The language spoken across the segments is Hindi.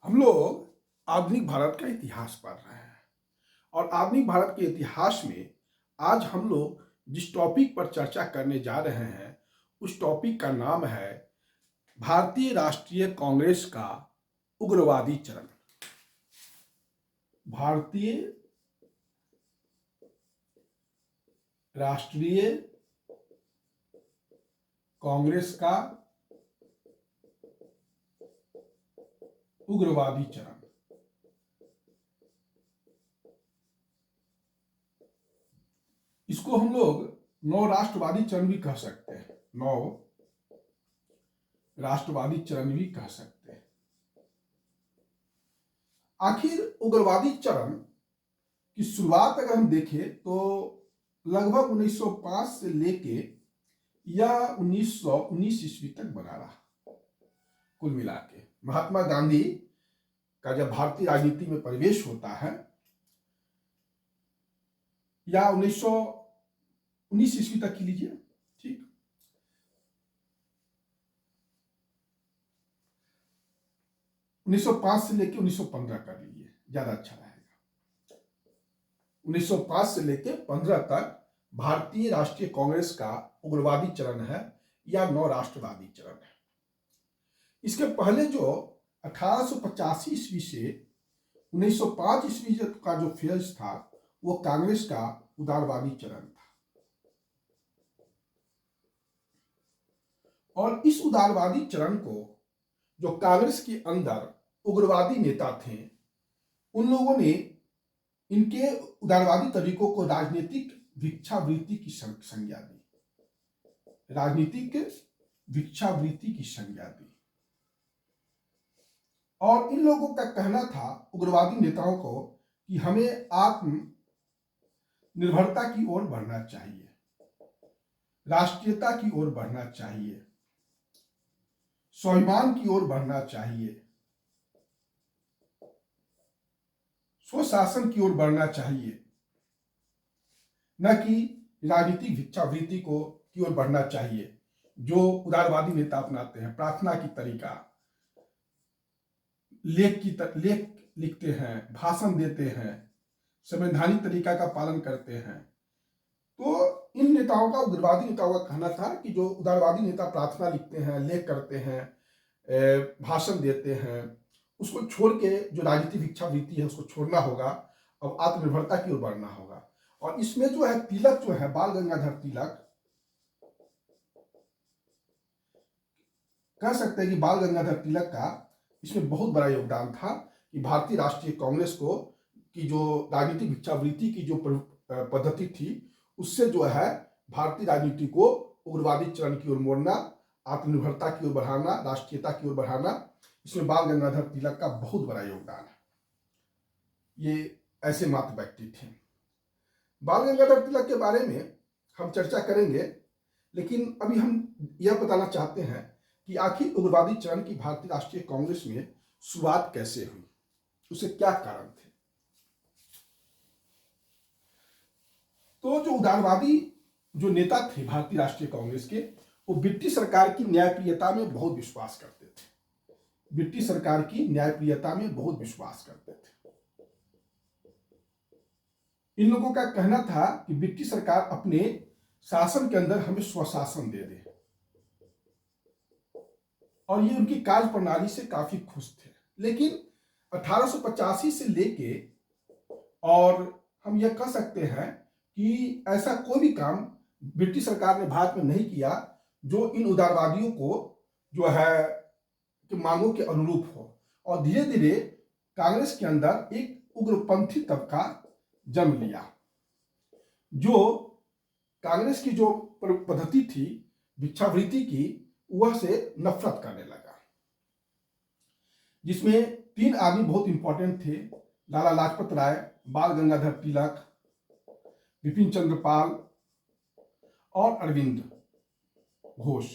हम लोग आधुनिक भारत का इतिहास पढ़ रहे हैं और आधुनिक भारत के इतिहास में आज हम लोग जिस टॉपिक पर चर्चा करने जा रहे हैं उस टॉपिक का नाम है भारतीय राष्ट्रीय कांग्रेस का उग्रवादी चरण। भारतीय राष्ट्रीय कांग्रेस का उग्रवादी चरण। इसको हम लोग नौ राष्ट्रवादी चरण भी कह सकते हैं, नौ राष्ट्रवादी चरण भी कह सकते हैं। आखिर उग्रवादी चरण की शुरुआत अगर हम देखें तो लगभग 1905 से लेके या 1919 ईस्वी तक बना रहा। कुल मिला के महात्मा गांधी का जब भारतीय राजनीति में प्रवेश होता है या 1919 ईस्वी तक की लीजिए, ठीक, 1905 से लेके 1915 कर लीजिए, ज्यादा अच्छा रहेगा। 1905 से लेके 15 तक भारतीय राष्ट्रीय कांग्रेस का उग्रवादी चरण है या नौ राष्ट्रवादी चरण है। इसके पहले जो 1885 ईस्वी से 1905 ईस्वी का जो फेज था वो कांग्रेस का उदारवादी चरण था। और इस उदारवादी चरण को जो कांग्रेस के अंदर उग्रवादी नेता थे उन लोगों ने इनके उदारवादी तरीकों को राजनीतिक भिक्षावृत्ति की संज्ञा दी, राजनीतिक भिक्षावृत्ति की संज्ञा दी। और इन लोगों का कहना था उग्रवादी नेताओं को कि हमें आत्मनिर्भरता की ओर बढ़ना चाहिए, राष्ट्रीयता की ओर बढ़ना चाहिए, स्वाभिमान की ओर बढ़ना चाहिए, स्वशासन की ओर बढ़ना चाहिए, न कि राजनीतिक भिक्षावृत्ति की ओर बढ़ना चाहिए जो उदारवादी नेता अपनाते हैं। प्रार्थना की तरीका, लेख लिखते हैं, भाषण देते हैं, संवैधानिक तरीका का पालन करते हैं। तो इन नेताओं का, उग्रवादी नेताओं का कहना था कि जो उदारवादी नेता प्रार्थना लिखते हैं, लेख करते हैं, भाषण देते हैं, उसको छोड़ के जो राजनीतिक भिक्षावृत्ति है उसको छोड़ना होगा और आत्मनिर्भरता की ओर बढ़ना होगा। और इसमें जो है तिलक जो है, बाल गंगाधर तिलक, कह सकते हैं कि बाल गंगाधर तिलक का इसमें बहुत बड़ा योगदान था कि भारतीय राष्ट्रीय कांग्रेस को की जो राजनीतिक भिक्षावृत्ति की जो पद्धति थी उससे जो है भारतीय राजनीति को उग्रवादी चरण की ओर मोड़ना, आत्मनिर्भरता की ओर बढ़ाना, राष्ट्रीयता की ओर बढ़ाना, इसमें बाल गंगाधर तिलक का बहुत बड़ा योगदान है। ये ऐसे मात्र व्यक्ति थे। बाल गंगाधर तिलक के बारे में हम चर्चा करेंगे, लेकिन अभी हम यह बताना चाहते हैं कि आखिर उग्रवादी चरण की भारतीय राष्ट्रीय कांग्रेस में शुरुआत कैसे हुई, उसे क्या कारण थे। तो जो उदारवादी जो नेता थे भारतीय राष्ट्रीय कांग्रेस के, वो ब्रिटिश सरकार की न्यायप्रियता में बहुत विश्वास करते थे, ब्रिटिश सरकार की न्यायप्रियता में बहुत विश्वास करते थे। इन लोगों का कहना था कि ब्रिटिश सरकार अपने शासन के अंदर हमें स्वशासन दे दे, और ये उनकी कार्य प्रणाली से काफी खुश थे। लेकिन 1885 से लेके, और हम यह कह सकते हैं कि ऐसा कोई भी काम ब्रिटिश सरकार ने भारत में नहीं किया जो इन उदारवादियों को जो है कि मांगों के अनुरूप हो। और धीरे धीरे कांग्रेस के अंदर एक उग्रपंथी तबका जन्म लिया जो कांग्रेस की जो पद्धति थी भिक्षावृत्ति की वह से नफरत करने लगा, जिसमें तीन आदमी बहुत इंपॉर्टेंट थे, लाला लाजपत राय, बाल गंगाधर तिलक, बिपिन चंद्र पाल और अरविंद घोष।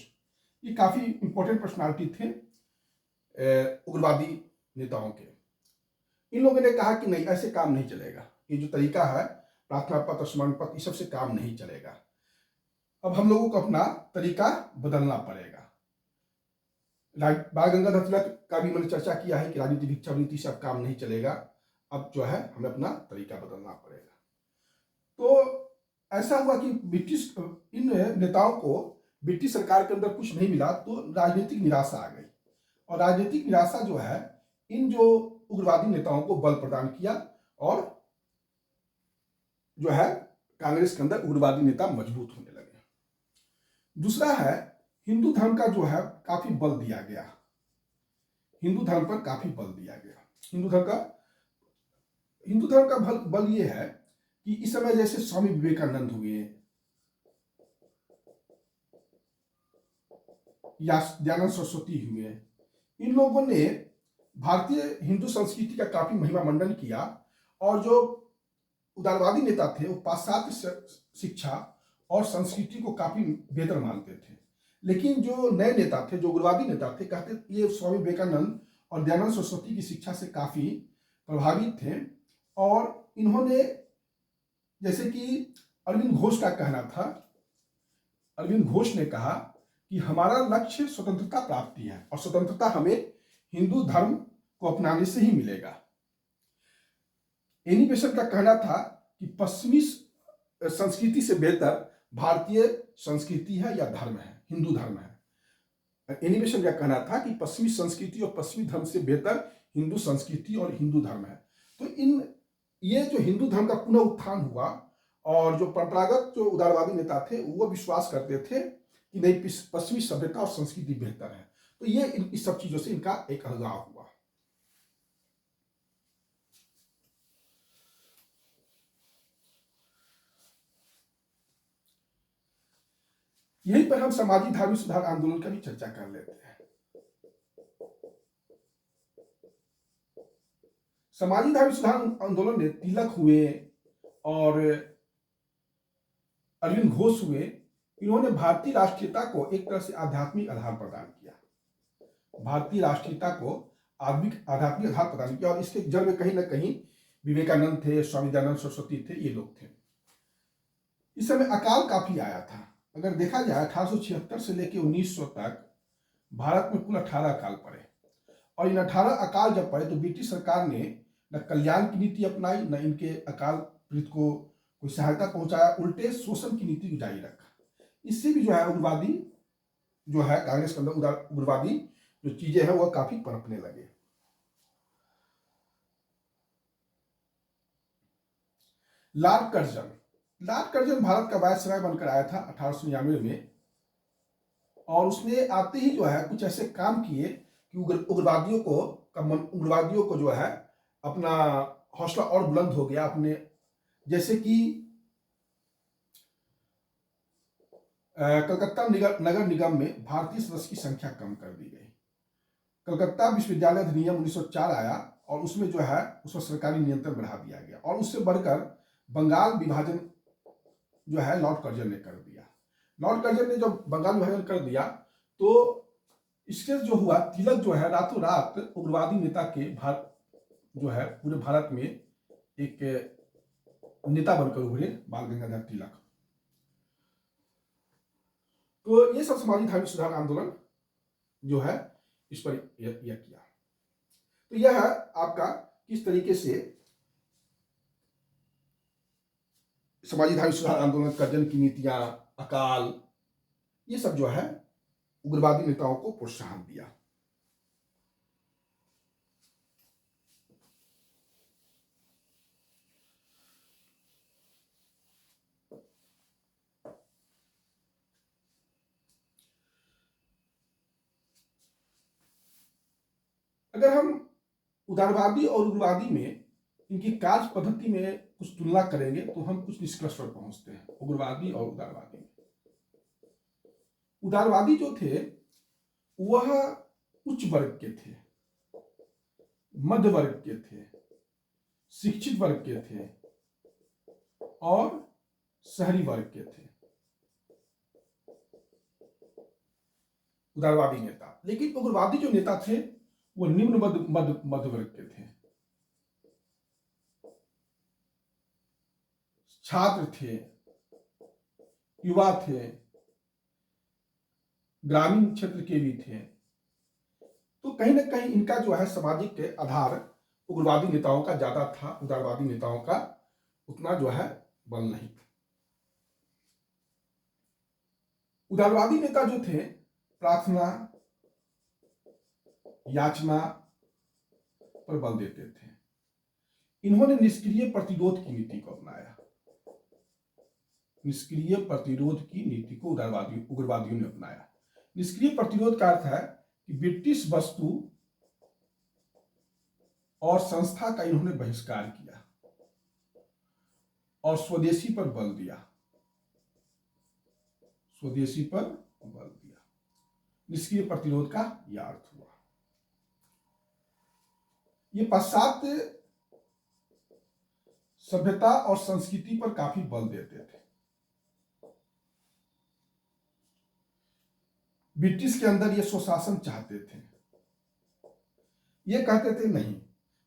ये काफी इंपॉर्टेंट पर्सनालिटी थे उग्रवादी नेताओं के। इन लोगों ने कहा कि नहीं, ऐसे काम नहीं चलेगा, ये जो तरीका है प्रार्थना पत्र, स्मरण पत्र, इस सबसे काम नहीं चलेगा, अब हम लोगों को अपना तरीका बदलना पड़ेगा। बाल गंगाधर तिलक का भी मैंने चर्चा किया है कि राजनीति भिक्षावृत्ति से अब काम नहीं चलेगा, अब जो है हमें अपना तरीका बदलना पड़ेगा। तो ऐसा हुआ कि ब्रिटिश इन नेताओं को ब्रिटिश सरकार के अंदर कुछ नहीं मिला, तो राजनीतिक निराशा आ गई, और राजनीतिक निराशा जो है इन जो उग्रवादी नेताओं को बल प्रदान किया, और जो है कांग्रेस के अंदर उग्रवादी नेता मजबूत होने लगे। दूसरा है हिंदू धर्म का जो है काफी बल दिया गया, हिंदू धर्म पर काफी बल दिया गया। हिंदू धर्म का बल ये है कि इस समय जैसे स्वामी विवेकानंद हुए या दयानंद सरस्वती हुए, इन लोगों ने भारतीय हिंदू संस्कृति का काफी महिमा मंडन किया, और जो उदारवादी नेता थे वो पाश्चात्य शिक्षा और संस्कृति को काफी बेहतर मानते थे। लेकिन जो नए नेता थे, जो उग्रवादी नेता थे, कहते ये स्वामी विवेकानंद और दयानंद सरस्वती की शिक्षा से काफी प्रभावित थे, और इन्होंने, जैसे कि अरविंद घोष का कहना था, अरविंद घोष ने कहा कि हमारा लक्ष्य स्वतंत्रता प्राप्ति है, और स्वतंत्रता हमें हिंदू धर्म को अपनाने से ही मिलेगा। एनी बेसेंट का कहना था कि पश्चिमी संस्कृति से बेहतर भारतीय संस्कृति है या धर्म है, हिंदू धर्म है। एनी बेसेंट का कहना था कि पश्चिमी संस्कृति और पश्चिमी धर्म से बेहतर हिंदू संस्कृति और हिंदू धर्म है। तो ये जो हिंदू धर्म का पुनः उत्थान हुआ, और जो परंपरागत जो उदारवादी नेता थे वो विश्वास करते थे कि नहीं, पश्चिमी सभ्यता और संस्कृति बेहतर है। तो ये इस सब चीजों से इनका एक अलगाव हुआ। यहीं पर हम सामाजिक धार्मिक सुधार आंदोलन का भी चर्चा कर लेते हैं। सामाजिक धार्मिक सुधार आंदोलन में तिलक हुए और अरविंद घोष हुए, इन्होंने भारतीय राष्ट्रीयता को एक तरह से आध्यात्मिक आधार प्रदान किया, भारतीय राष्ट्रीयता को आध्यात्मिक आधार प्रदान किया, और इसके जड़ में कहीं ना कहीं विवेकानंद थे, स्वामी दयानंद सरस्वती थे, ये लोग थे। इस समय अकाल काफी आया था। अगर देखा जाए 1876 से लेकर 1900 तक भारत में कुल 18 अकाल पड़े, और इन 18 अकाल जब पड़े तो ब्रिटिश सरकार ने न कल्याण की नीति अपनाई, न इनके अकाल पीड़ित को कोई सहायता पहुंचाया, उल्टे शोषण की नीति को जारी रखा। इससे भी जो है उग्रवादी जो है कांग्रेस के अंदर उग्रवादी जो चीजें हैं वह काफी पनपने लगे। लॉर्ड कर्जन भारत का वायसराय बनकर आया था 1899 में, और उसने आते ही जो है कुछ ऐसे काम किए कि उग्रवादियों को जो है अपना हौसला और बुलंद हो गया अपने, जैसे कि कलकत्ता नगर निगम में भारतीय सदस्य की संख्या कम कर दी गई। कलकत्ता विश्वविद्यालय अधिनियम 1904 आया, और उसमें जो है उसमें सरकारी नियंत्रण बढ़ा दिया गया, और उससे बढ़कर बंगाल विभाजन जो है लॉर्ड कर्जन ने कर दिया। लॉर्ड कर्जन ने जब बंगाल विभाजन कर दिया तो इसके जो हुआ, तिलक जो है रातों रात उग्रवादी नेता के जो है पूरे भारत में एक नेता बनकर उभरे, बाल गंगाधर तिलक। तो ये सब सामाजिक धार्मिक सुधार आंदोलन जो है इस पर यह किया। तो यह है आपका किस तरीके से सामाजिक धार्मिक सुधार आंदोलन, कर्जन की नीतियां, अकाल, ये सब जो है उग्रवादी नेताओं को प्रोत्साहन दिया। अगर हम उदारवादी और उग्रवादी में इनकी कार्य पद्धति में कुछ तुलना करेंगे तो हम कुछ निष्कर्ष पर पहुंचते हैं। उग्रवादी और उदारवादी में, उदारवादी जो थे वह उच्च वर्ग के थे, मध्य वर्ग के थे, शिक्षित वर्ग के थे और शहरी वर्ग के थे उदारवादी नेता। लेकिन उग्रवादी जो नेता थे वो निम्न मध्य वर्ग के थे, छात्र थे, युवा थे, ग्रामीण क्षेत्र के भी थे, तो कहीं ना कहीं इनका जो है सामाजिक आधार उग्रवादी नेताओं का ज्यादा था, उदारवादी नेताओं का उतना जो है बल नहीं था। उदारवादी नेता जो थे प्रार्थना याचना पर बल देते थे। इन्होंने निष्क्रिय प्रतिरोध की नीति को अपनाया। निष्क्रिय प्रतिरोध की नीति को उग्रवादियों ने अपनाया। निष्क्रिय प्रतिरोध का अर्थ है कि ब्रिटिश वस्तु और संस्था का इन्होंने बहिष्कार किया और स्वदेशी पर बल दिया। स्वदेशी पर बल दिया। निष्क्रिय प्रतिरोध का यह अर्थ हुआ। ये पाश्चात्य सभ्यता और संस्कृति पर काफी बल देते थे। ब्रिटिश के अंदर ये स्वशासन चाहते थे। ये कहते थे नहीं,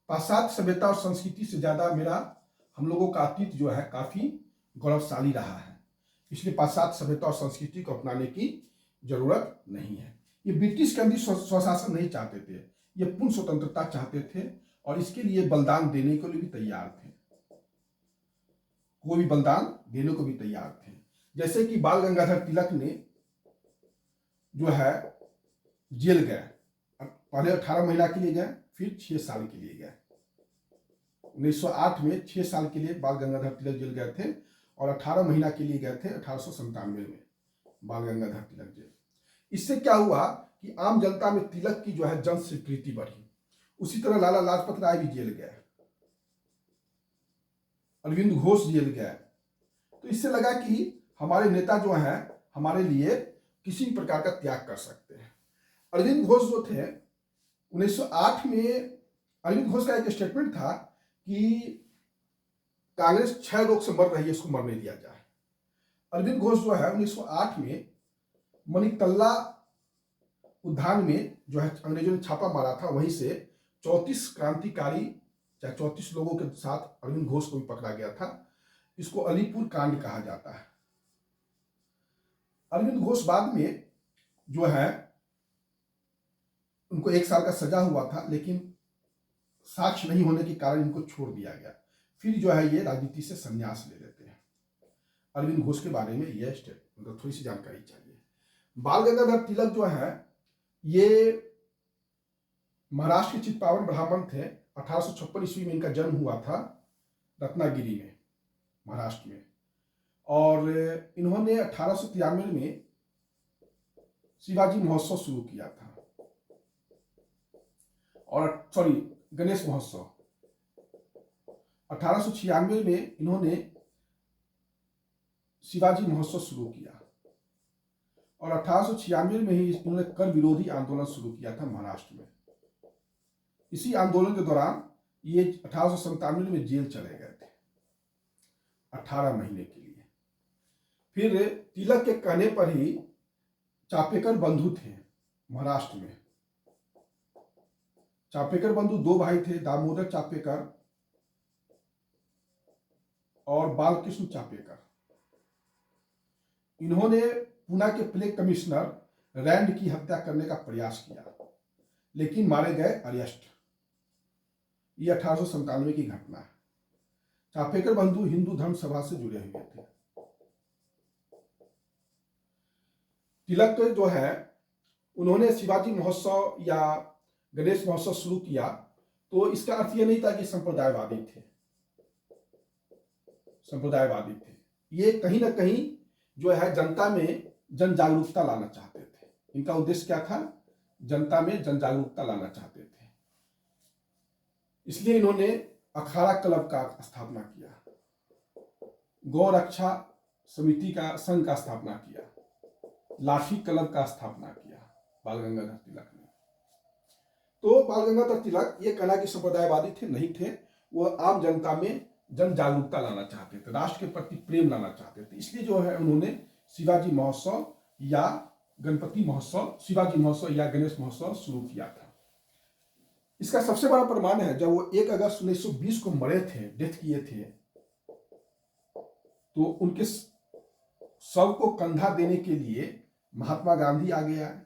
पाश्चात्य सभ्यता और संस्कृति से ज्यादा हम लोगों का अतीत जो है काफी गौरवशाली रहा है, इसलिए पाश्चात्य सभ्यता और संस्कृति को अपनाने की जरूरत नहीं है। ये ब्रिटिश के अंदर स्वशासन नहीं चाहते थे, ये पूर्ण स्वतंत्रता चाहते थे और इसके लिए बलिदान देने के लिए भी तैयार थे। कोई भी बलिदान देने को भी तैयार थे। जैसे कि बाल गंगाधर तिलक ने जो है जेल गए, पहले 18 महीना के लिए गए, फिर 6 साल के लिए गए। 1908 में 6 साल के लिए बाल गंगाधर तिलक जेल गए थे और 18 महीना के लिए गए थे 1897 में बाल गंगाधर तिलक जेल। इससे क्या हुआ कि आम जनता में तिलक की जो है जन स्वीकृति बढ़ी। उसी तरह लाला लाजपत राय भी जेल गए, अरविंद घोष जेल गए। तो इससे लगा कि हमारे नेता जो हैं हमारे लिए किसी भी प्रकार का त्याग कर सकते हैं। अरविंद घोष जो थे 1908 में, अरविंद घोष का एक स्टेटमेंट था कि कांग्रेस 6 रोग से मर रही है, इसको मरने दिया जाए। अरविंद घोष जो है 1908 में मणिकल्ला उद्यान में जो है अंग्रेजों ने छापा मारा था, वहीं से 34 क्रांतिकारी चाहे 34 लोगों के साथ अरविंद घोष को भी पकड़ा गया था। इसको अलीपुर कांड कहा जाता है। अरविंद घोष बाद में जो है उनको 1 साल का सजा हुआ था, लेकिन साक्ष्य नहीं होने के कारण इनको छोड़ दिया गया। फिर जो है ये राजनीति से संन्यास ले लेते हैं। अरविंद घोष के बारे में यह मतलब थोड़ी सी जानकारी चाहिए। बाल गंगाधर तिलक जो है ये महाराष्ट्र के चित्पावन ब्राह्मण थे। 1856 ईस्वी में इनका जन्म हुआ था रत्नागिरी में, महाराष्ट्र में। और इन्होंने 1893 में शिवाजी महोत्सव शुरू किया था, और गणेश महोत्सव। 1896 में इन्होंने शिवाजी महोत्सव शुरू किया और 1896 में ही इन्होंने कर विरोधी आंदोलन शुरू किया था महाराष्ट्र में। इसी आंदोलन के दौरान ये 1897 में जेल चले गए थे 18 महीने के लिए। फिर तिलक के कहने पर ही चापेकर बंधु थे महाराष्ट्र में। चापेकर बंधु 2 भाई थे, दामोदर चापेकर और बालकृष्ण चापेकर। इन्होंने पुणे के प्लेग कमिश्नर रैंड की हत्या करने का प्रयास किया, लेकिन मारे गए अरेस्ट। यह 1897 की घटना है। चापेकर बंधु हिंदू धर्म सभा से जुड़े हुए थे। तिलक जो है उन्होंने शिवाजी महोत्सव या गणेश महोत्सव शुरू किया, तो इसका अर्थ यह नहीं था कि संप्रदायवादी थे। संप्रदायवादी थे ये कहीं ना कहीं जो है जनता में जन जागरूकता लाना चाहते थे। इनका उद्देश्य क्या था? जनता में जन जागरूकता लाना चाहते थे। इसलिए इन्होंने अखाड़ा क्लब का स्थापना किया, गौ रक्षा समिति का संघ का स्थापना किया, लाठी क्लब का स्थापना किया बाल गंगाधर तिलक ने। तो बाल गंगाधर तिलक ये कहना कि संप्रदायवादी थे, नहीं थे। वह आम जनता में जन जागरूकता लाना चाहते थे, राष्ट्र के प्रति प्रेम लाना चाहते थे। इसलिए जो है उन्होंने शिवाजी महोत्सव या गणपति महोत्सव, शिवाजी महोत्सव या गणेश महोत्सव शुरू किया था। इसका सबसे बड़ा प्रमाण है जब वो 1 अगस्त 1920 को मरे थे, डेथ किए थे, तो उनके शव को कंधा देने के लिए महात्मा गांधी आगे आए।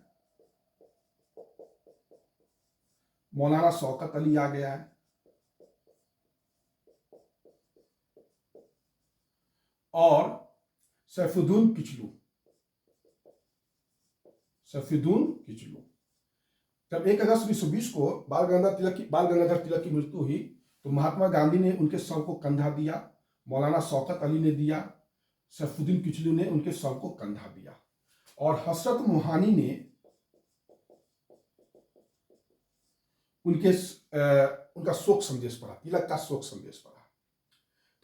मौलाना शौकत अली आ गया है, और सैफुद्दीन किचलू। जब 1 अगस्त 1920 को बाल गंगाधर तिलक की मृत्यु हुई तो महात्मा गांधी ने उनके शव को कंधा दिया, मौलाना शौकत अली ने दिया, सैफुद्दीन किचलू ने उनके शव को कंधा दिया, और हसरत मोहानी ने उनका शोक संदेश पढ़ा, तिलक का शोक संदेश पढ़ा।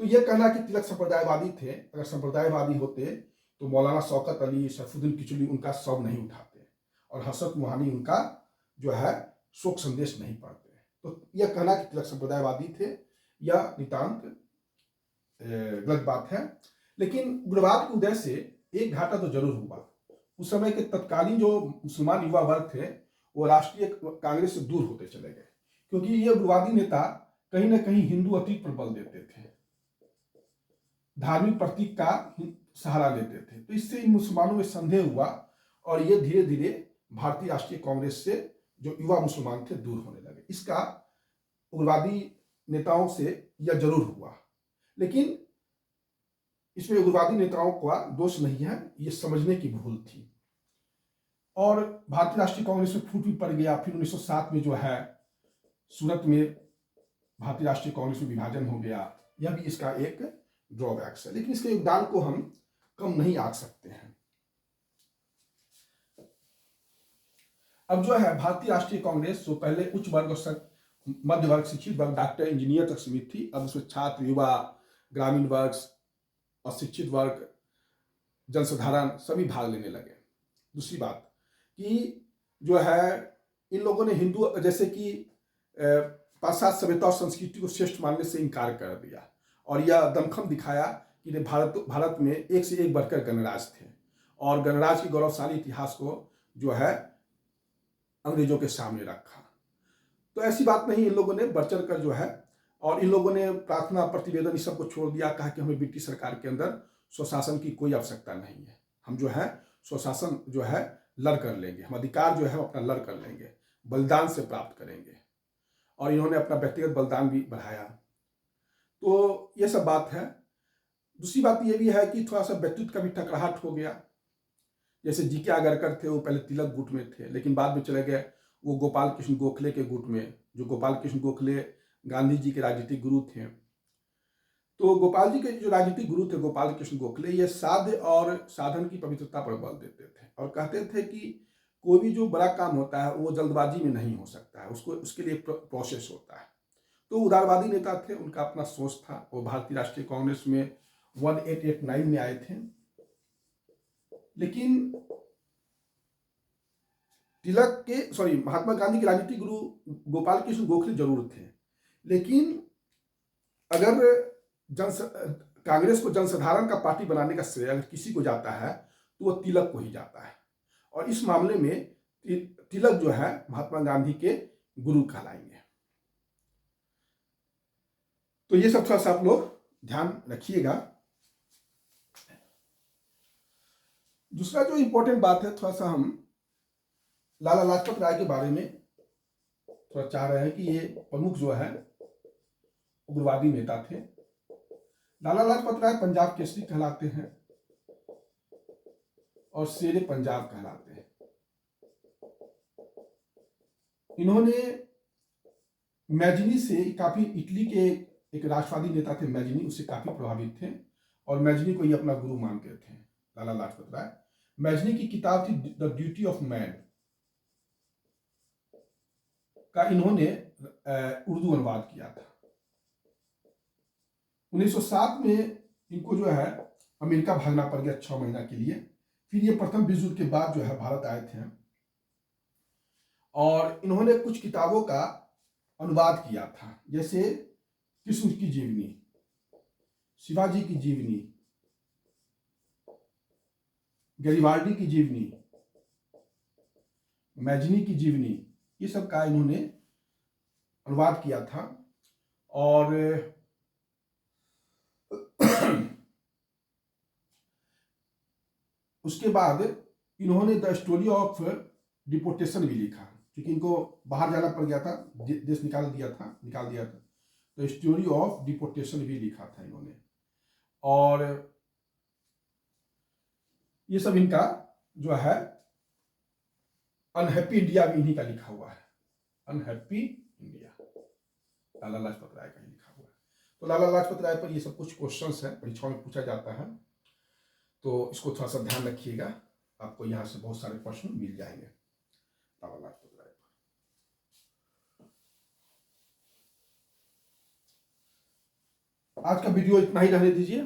तो यह कहना कि तिलक संप्रदायवादी थे, अगर संप्रदायवादी होते तो मौलाना शौकत अली, सैफुद्दीन किचलू उनका शव नहीं उठाते, और हसरत मोहानी उनका जो है शोक संदेश नहीं पढ़ते। तो यह कहना कि तिलक संप्रदायवादी थे, यह नितांत गलत बात है। लेकिन उग्रवाद के उदय से एक घाटा तो जरूर हुआ। उस समय के तत्कालीन जो मुसलमान युवा वर्ग थे वो राष्ट्रीय कांग्रेस से दूर होते चले गए, क्योंकि ये उग्रवादी नेता कहीं ना कहीं हिंदू अतीत पर बल देते थे, धार्मिक प्रतीक का सहारा लेते थे। तो इससे इन मुसलमानों में संदेह हुआ, और ये धीरे धीरे भारतीय राष्ट्रीय कांग्रेस से जो युवा मुसलमान थे दूर होने लगे। इसका उग्रवादी नेताओं से यह जरूर हुआ, लेकिन इसमें उग्रवादी नेताओं का दोष नहीं है, ये समझने की भूल थी। और भारतीय राष्ट्रीय कांग्रेस में फूट भी पड़ गया। फिर 1907 में जो है सूरत में भारतीय राष्ट्रीय कांग्रेस में विभाजन हो गया, यह भी इसका एक ड्रॉबैक्स है, लेकिन इसके योगदान को हम कम नहीं आंक सकते हैं। अब जो है भारतीय राष्ट्रीय कांग्रेस जो पहले उच्च वर्ग और मध्य वर्ग, शिक्षित वर्ग, डॉक्टर, इंजीनियर तक सीमित थी, अब उसमें छात्र, युवा, ग्रामीण वर्ग, अशिक्षित वर्ग, जनसाधारण सभी भाग लेने लगे। दूसरी बात कि जो है इन लोगों ने हिंदू जैसे कि पाश्चात्य सभ्यता और संस्कृति को श्रेष्ठ मानने से इनकार कर दिया, और यह दमखम दिखाया कि भारत में एक से एक बढ़कर गणराज्य थे, और गणराज्य के गौरवशाली इतिहास को जो है अंग्रेजों के सामने रखा। तो ऐसी बात नहीं, इन लोगों ने बढ़ चढ़ कर जो है, और इन लोगों ने प्रार्थना, प्रतिवेदन इस सब को छोड़ दिया, कहा कि हमें ब्रिटिश सरकार के अंदर स्वशासन की कोई आवश्यकता नहीं है, हम जो है स्वशासन जो है लड़ कर लेंगे, हम अधिकार जो है अपना लड़ कर लेंगे, बलिदान से प्राप्त करेंगे। और इन्होंने अपना व्यक्तिगत बलिदान भी बढ़ाया। तो ये सब बात है। दूसरी बात ये भी है कि थोड़ा सा व्यक्तित्व का भी टकराहट हो गया। जैसे जी के आगरकर थे, वो पहले तिलक गुट में थे, लेकिन बाद में चले गए वो गोपाल कृष्ण गोखले के गुट में, जो गोपाल कृष्ण गोखले गांधी जी के राजनीतिक गुरु थे। तो गोपाल जी के जो राजनीतिक गुरु थे गोपाल कृष्ण गोखले, ये साध्य और साधन की पवित्रता पर बल देते थे, और कहते थे कि कोई भी जो बड़ा काम होता है वो जल्दबाजी में नहीं हो सकता है, उसके लिए प्रोसेस होता है। तो उदारवादी नेता थे, उनका अपना सोच था। वो भारतीय राष्ट्रीय कांग्रेस में 1889 में आए थे, लेकिन महात्मा गांधी के राजनीतिक गुरु गोपाल कृष्ण गोखले जरूर थे, लेकिन अगर कांग्रेस को जनसाधारण का पार्टी बनाने का श्रेय अगर किसी को जाता है तो वो तिलक को ही जाता है, और इस मामले में तिलक जो है महात्मा गांधी के गुरु कहलाएंगे। तो ये सब थोड़ा सा आप लोग ध्यान रखिएगा। दूसरा जो इंपॉर्टेंट बात है, थोड़ा सा हम लाला लाजपत राय के बारे में थोड़ा चाह रहे हैं कि ये प्रमुख जो है उग्रवादी नेता थे। लाला लाजपत राय पंजाब केसरी कहलाते हैं और शेरे पंजाब कहलाते हैं। इन्होंने मैजनी से काफी, इटली के एक राष्ट्रवादी नेता थे मैजनी, उससे काफी प्रभावित थे, और मैजनी को ही अपना गुरु मानते थे लाला लाजपत राय। मैजनी की किताब थी द ड्यूटी ऑफ मैन का इन्होंने उर्दू अनुवाद किया था। 1907 में इनको जो है अमेरिका भागना पड़ गया 6 महीना के लिए। फिर ये प्रथम विश्व युद्ध के बाद जो है भारत आए थे, और इन्होंने कुछ किताबों का अनुवाद किया था, जैसे कृष्ण की जीवनी, शिवाजी की जीवनी, गैरिबाल्डी की जीवनी, मैजनी की जीवनी, ये सब का इन्होंने अनुवाद किया था। और उसके बाद इन्होंने द स्टोरी ऑफ डिपोर्टेशन भी लिखा। क्योंकि इनको बाहर जाना पड़ गया था, देश निकाल दिया था। तो स्टोरी ऑफ डिपोर्टेशन भी लिखा था इन्होंने। और ये सब इनका जो है अनहैप्पी इंडिया भी इन्हीं का लिखा हुआ है। अनहैप्पी इंडिया लाला लाजपत राय का ही लिखा हुआ है। तो लाला लाजपत राय पर ये सब कुछ क्वेश्चंस है, परीक्षाओं में पूछा जाता है, तो इसको थोड़ा सा ध्यान रखिएगा, आपको यहाँ से बहुत सारे प्रश्न मिल जाएंगे लाला लाजपत राय पर। आज का वीडियो इतना ही रहने दीजिए।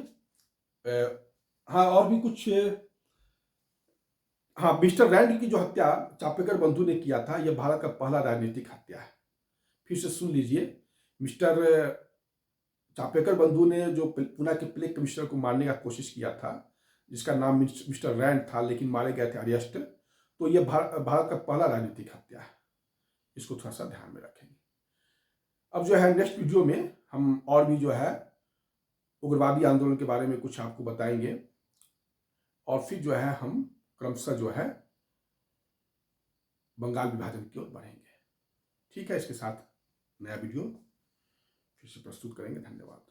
हाँ, और भी कुछ, हाँ, मिस्टर रैंड की जो हत्या चापेकर बंधु ने किया था, यह भारत का पहला राजनीतिक हत्या है। फिर से सुन लीजिए, मिस्टर चापेकर बंधु ने जो पुणे के प्लेग कमिश्नर को मारने का कोशिश किया था, जिसका नाम मिस्टर रैंड था, लेकिन मारे गए थे अरेस्ट, तो यह भारत का पहला राजनीतिक हत्या है। इसको थोड़ा सा ध्यान में रखेंगे। अब जो है नेक्स्ट वीडियो में हम और भी जो है उग्रवादी आंदोलन के बारे में कुछ आपको बताएंगे, और फिर जो है हम क्रमशः जो है बंगाल विभाजन की ओर बढ़ेंगे। ठीक है, इसके साथ नया वीडियो फिर से प्रस्तुत करेंगे। धन्यवाद।